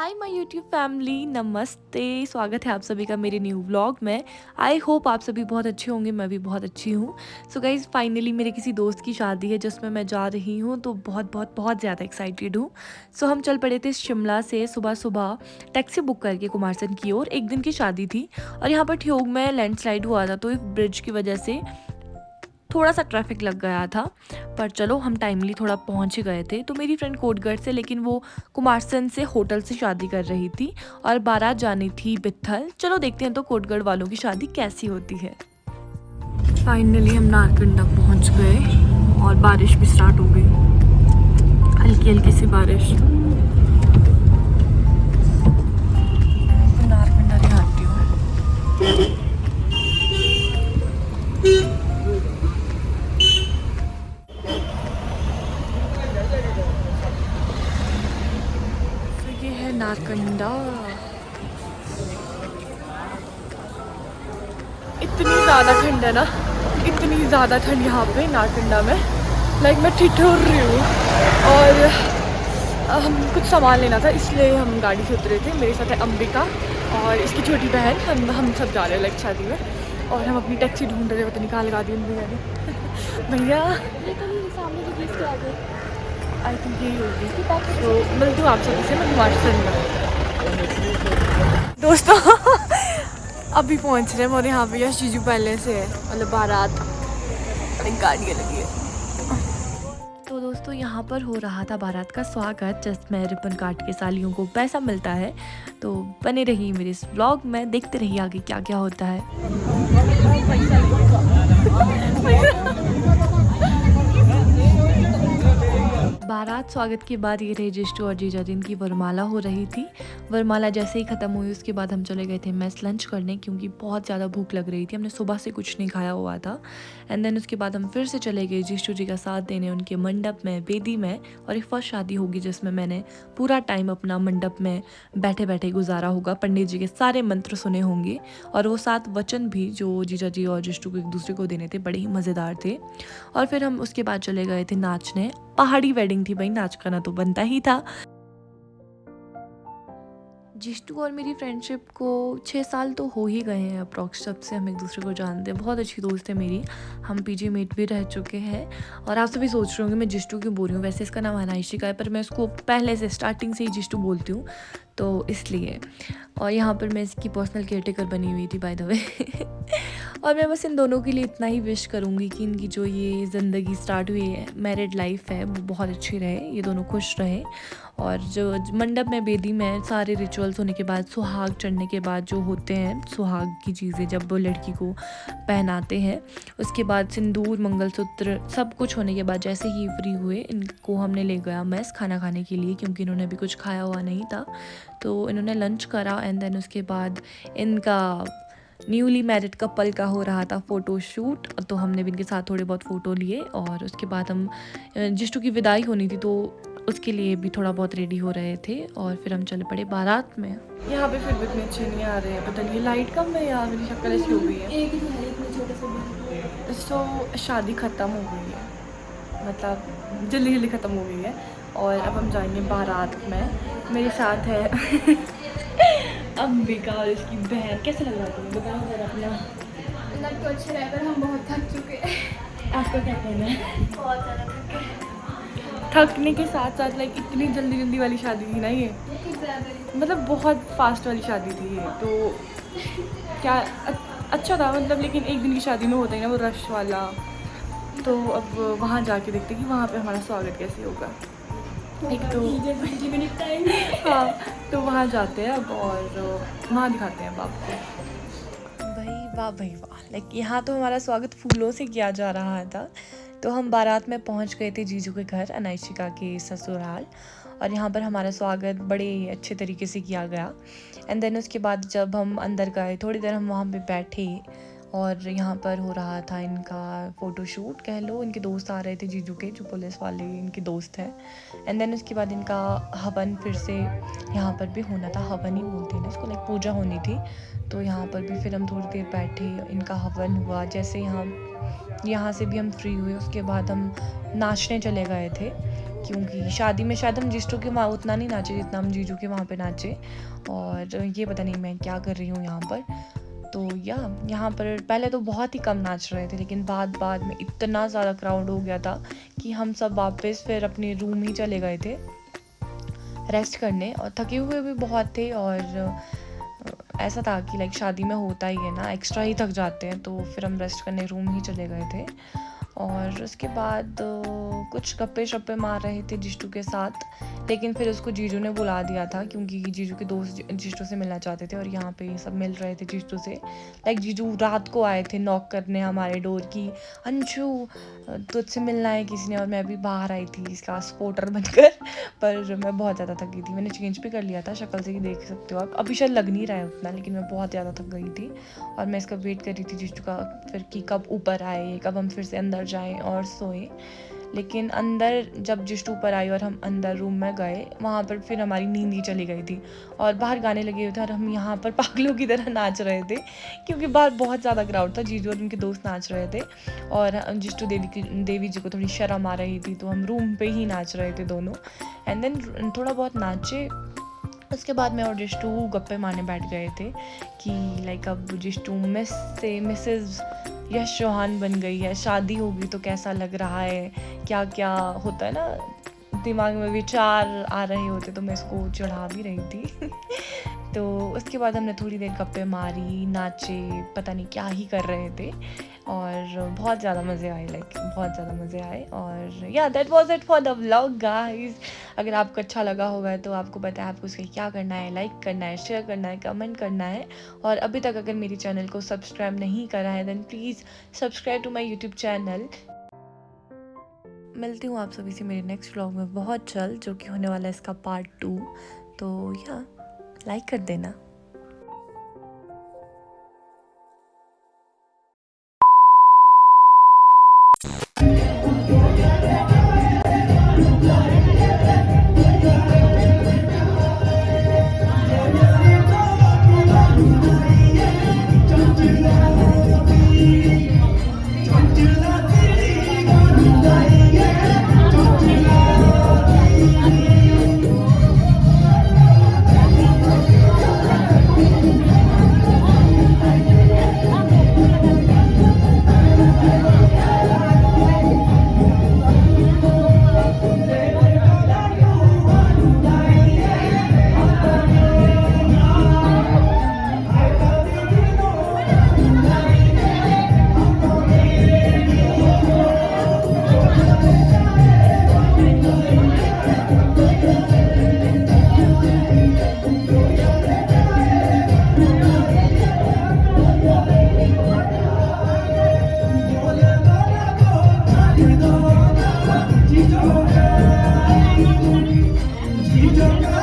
Hi my YouTube family, नमस्ते। स्वागत है आप सभी का मेरे न्यू व्लॉग में। आई होप आप सभी बहुत अच्छे होंगे, मैं भी बहुत अच्छी हूँ। सो गाइज़, फाइनली मेरे किसी दोस्त की शादी है जिसमें मैं जा रही हूँ, तो बहुत बहुत बहुत ज़्यादा एक्साइटेड हूँ। सो हम चल पड़े थे शिमला से सुबह सुबह टैक्सी बुक करके कुमारसैन की ओर। एक दिन की शादी थी और यहाँ पर ठियोग में लैंडस्लाइड हुआ था, तो इस ब्रिज की वजह से थोड़ा सा ट्रैफिक लग गया था। पर चलो, हम टाइमली थोड़ा पहुंच ही गए थे। तो मेरी फ्रेंड कोटगढ़ से, लेकिन वो कुमारसैन से होटल से शादी कर रही थी और बारात जानी थी बित्थल। चलो देखते हैं तो कोटगढ़ वालों की शादी कैसी होती है। फाइनली हम नारकंडा पहुंच गए और बारिश भी स्टार्ट हो गई, हल्की हल्की सी बारिश। नारकंडा दिखाती हूँ। तो ये है नारकंडा। इतनी ज़्यादा ठंड है ना, इतनी ज़्यादा ठंड यहाँ पे नारकंडा में। लाइक मैं ठिठुर रही हूँ। और हम कुछ सामान लेना था, इसलिए हम गाड़ी से उतरे थे। मेरे साथ है अंबिका और इसकी छोटी बहन। हम सब जा रहे हैं लाइक शादी में। और हम अपनी टैक्सी ढूंढ रहे हैं, पता नहीं कहाँ लगा दी उन भैया ने। भैया आई थिंक यही होगी। तो मिलती हूँ आप सभी से, मैं कुमारसैन में। दोस्तों अभी पहुंच रहे हैं और यहाँ पे यश जीजू पहले से है, मतलब बारात गाड़ियाँ लगी है। तो दोस्तों, यहाँ पर हो रहा था बारात का स्वागत, जिसमें रिबन काट के सालियों को पैसा मिलता है। तो बने रहिए मेरे इस व्लॉग में, देखते रहिए आगे क्या क्या होता है। बारात स्वागत के बाद ये रहे जिष्टू और जीजा, जिनकी वरमाला हो रही थी। वरमाला जैसे ही ख़त्म हुई, उसके बाद हम चले गए थे मेस लंच करने, क्योंकि बहुत ज़्यादा भूख लग रही थी। हमने सुबह से कुछ नहीं खाया हुआ था। एंड देन उसके बाद हम फिर से चले गए जिष्टू जी का साथ देने उनके मंडप में, बेदी में। और एक फर्स्ट शादी होगी जिसमें मैंने पूरा टाइम अपना मंडप में बैठे बैठे गुजारा होगा। पंडित जी के सारे मंत्र सुने होंगे और वो 7 वचन भी जो जीजा जी और जिष्टू को एक दूसरे को देने थे, बड़े ही मज़ेदार थे। और फिर हम उसके बाद चले गए थे नाचने। पहाड़ी वेडिंग थी भाई, नाच करना तो बनता ही था। जिष्टू और मेरी फ्रेंडशिप को 6 साल तो हो ही गए हैं अप्रॉक्स, जब से हम एक दूसरे को जानते हैं। बहुत अच्छी दोस्त है मेरी, हम पीजी मेट भी रह चुके हैं। और आप सभी सोच रहे होंगे मैं जिष्टू क्यों बोल रही हूँ। वैसे इसका नाम अनाइशिका है, पर मैं उसको पहले से स्टार्टिंग से ही जिष्टू बोलती हूँ, तो इसलिए। और यहाँ पर मैं इसकी पर्सनल केयरटेकर बनी हुई थी, बाय द वे। और मैं बस इन दोनों के लिए इतना ही विश करूँगी कि इनकी जो ये ज़िंदगी स्टार्ट हुई है, मैरिड लाइफ है, वो बहुत अच्छी रहे, ये दोनों खुश रहे। और जो मंडप में, बेदी में सारे रिचुअल्स होने के बाद, सुहाग चढ़ने के बाद जो होते हैं सुहाग की चीज़ें जब वो लड़की को पहनाते हैं, उसके बाद सिंदूर, मंगलसूत्र, सब कुछ होने के बाद जैसे ही फ्री हुए, इनको हमने ले गया मेस खाना खाने के लिए, क्योंकि इन्होंने अभी कुछ खाया हुआ नहीं था। तो इन्होंने लंच करा एंड देन उसके बाद इनका न्यूली मैरिड कपल का हो रहा था फ़ोटो शूट। तो हमने भी इनके साथ थोड़े बहुत फ़ोटो लिए और उसके बाद हम जिष्टू की विदाई होनी थी, तो उसके लिए भी थोड़ा बहुत रेडी हो रहे थे। और फिर हम चले पड़े बारात में। यहाँ पे फिर भी इतने अच्छे नहीं आ रहे हैं, पता नहीं लाइट कम है या मेरी शक्ल ऐसी हो गई है। तो शादी ख़त्म हो गई है, मतलब जल्दी जल्दी ख़त्म हो गई है। और अब हम जाएंगे बारात में। मेरे साथ है अंबिका और इसकी बहन। कैसे लग रहा है तुम्हें, बताओ जरा अपना। मतलब तो अच्छे रहे, पर हम बहुत थक चुके हैं। आपका क्या कहना है? बहुत ज़्यादा थके। थकने के साथ साथ लाइक इतनी जल्दी जल्दी वाली शादी थी ना ये, कुछ ज़्यादा ही। मतलब बहुत फास्ट वाली शादी थी ये। तो क्या अच्छा था मतलब, लेकिन एक दिन की शादी में होता है ना वो रश वाला। तो अब वहाँ जाके देखते कि वहाँ पे हमारा स्वागत कैसे होगा। एक तो 20 मिनट टाइम। हाँ, तो वहाँ जाते हैं अब और वहाँ दिखाते हैं अब आपको। भाई वाह, लाइक यहाँ तो हमारा स्वागत फूलों से किया जा रहा था। तो हम बारात में पहुँच गए थे जीजू के घर, अनाइशिका के ससुराल। और यहाँ पर हमारा स्वागत बड़े अच्छे तरीके से किया गया। एंड देन उसके बाद जब हम अंदर गए, थोड़ी देर हम वहाँ पे बैठे और यहाँ पर हो रहा था इनका फ़ोटोशूट कह लो। इनके दोस्त आ रहे थे जीजू के, जो पुलिस वाले इनके दोस्त हैं। एंड देन उसके बाद इनका हवन फिर से यहाँ पर भी होना था। हवन ही बोलते हैं ना इसको, लाइक पूजा होनी थी। तो यहाँ पर भी फिर हम थोड़ी देर बैठे, इनका हवन हुआ। जैसे यहाँ से भी हम फ्री हुए, उसके बाद हम नाचने चले गए थे। क्योंकि शादी में शायद हम जिस्टो के वहाँ उतना नहीं नाचे जितना हम जीजू के वहाँ पे नाचे। और ये पता नहीं मैं क्या कर रही हूँ यहाँ पर। तो यहाँ पर पहले तो बहुत ही कम नाच रहे थे, लेकिन बाद में इतना ज़्यादा क्राउड हो गया था कि हम सब वापस फिर अपने रूम ही चले गए थे रेस्ट करने, और थके हुए भी बहुत थे। और ऐसा था कि लाइक शादी में होता ही है ना, एक्स्ट्रा ही थक जाते हैं, तो फिर हम रेस्ट करने रूम ही चले गए थे। और उसके बाद कुछ गप्पे शप्पे मार रहे थे जिष्टू के साथ, लेकिन फिर उसको जीजू ने बुला दिया था क्योंकि जीजू के दोस्त जिष्टू से मिलना चाहते थे और यहाँ पे सब मिल रहे थे जिष्टू से। लाइक जीजू रात को आए थे नॉक करने हमारे डोर की, अंशु तुझसे मिलना है किसी ने, और मैं भी बाहर आई थी इसका सपोर्टर बनकर। पर मैं बहुत ज़्यादा थक गई थी, मैंने चेंज भी कर लिया था, शक्ल से ही देख सकते हो आप। अभी शायद लग नहीं रहा है उतना, लेकिन मैं बहुत ज़्यादा थक गई थी और मैं इसका वेट कर रही थी जिष्टू का फिर कि कब ऊपर आए, कब हम फिर से अंदर जाएं और सोएं। लेकिन अंदर जब जिष्टू ऊपर आई और हम अंदर रूम में गए, वहाँ पर फिर हमारी नींद ही चली गई थी और बाहर गाने लगे हुए थे और हम यहाँ पर पागलों की तरह नाच रहे थे क्योंकि बाहर बहुत ज़्यादा क्राउड था। जीजू और उनके दोस्त नाच रहे थे और जिष्टू देवी जी को थोड़ी शर्म आ रही थी, तो हम रूम पे ही नाच रहे थे दोनों। एंड देन थोड़ा बहुत नाचे। उसके बाद मैं और जिष्टू गप्पे मारने बैठ गए थे कि लाइक अब जिष्टू मिस से मिसेस यश चौहान बन गई है, शादी होगी तो कैसा लग रहा है, क्या क्या होता है ना, दिमाग में विचार आ रहे होते, तो मैं इसको चढ़ा भी रही थी। तो उसके बाद हमने थोड़ी देर गप्पे मारी, नाचे, पता नहीं क्या ही कर रहे थे और बहुत ज़्यादा मज़े आए, लाइक बहुत ज़्यादा मज़े आए। और that was it for the vlog guys. अगर आपको अच्छा लगा होगा तो आपको पता है आपको उसके क्या करना है, लाइक करना है, शेयर करना है, कमेंट करना है। और अभी तक अगर मेरी चैनल को सब्सक्राइब नहीं करा है then please subscribe to my YouTube channel. मिलती हूँ आप सभी से मेरे नेक्स्ट व्लॉग में बहुत जल्द, जो कि होने वाला है इसका पार्ट 2। तो लाइक कर देना। Don't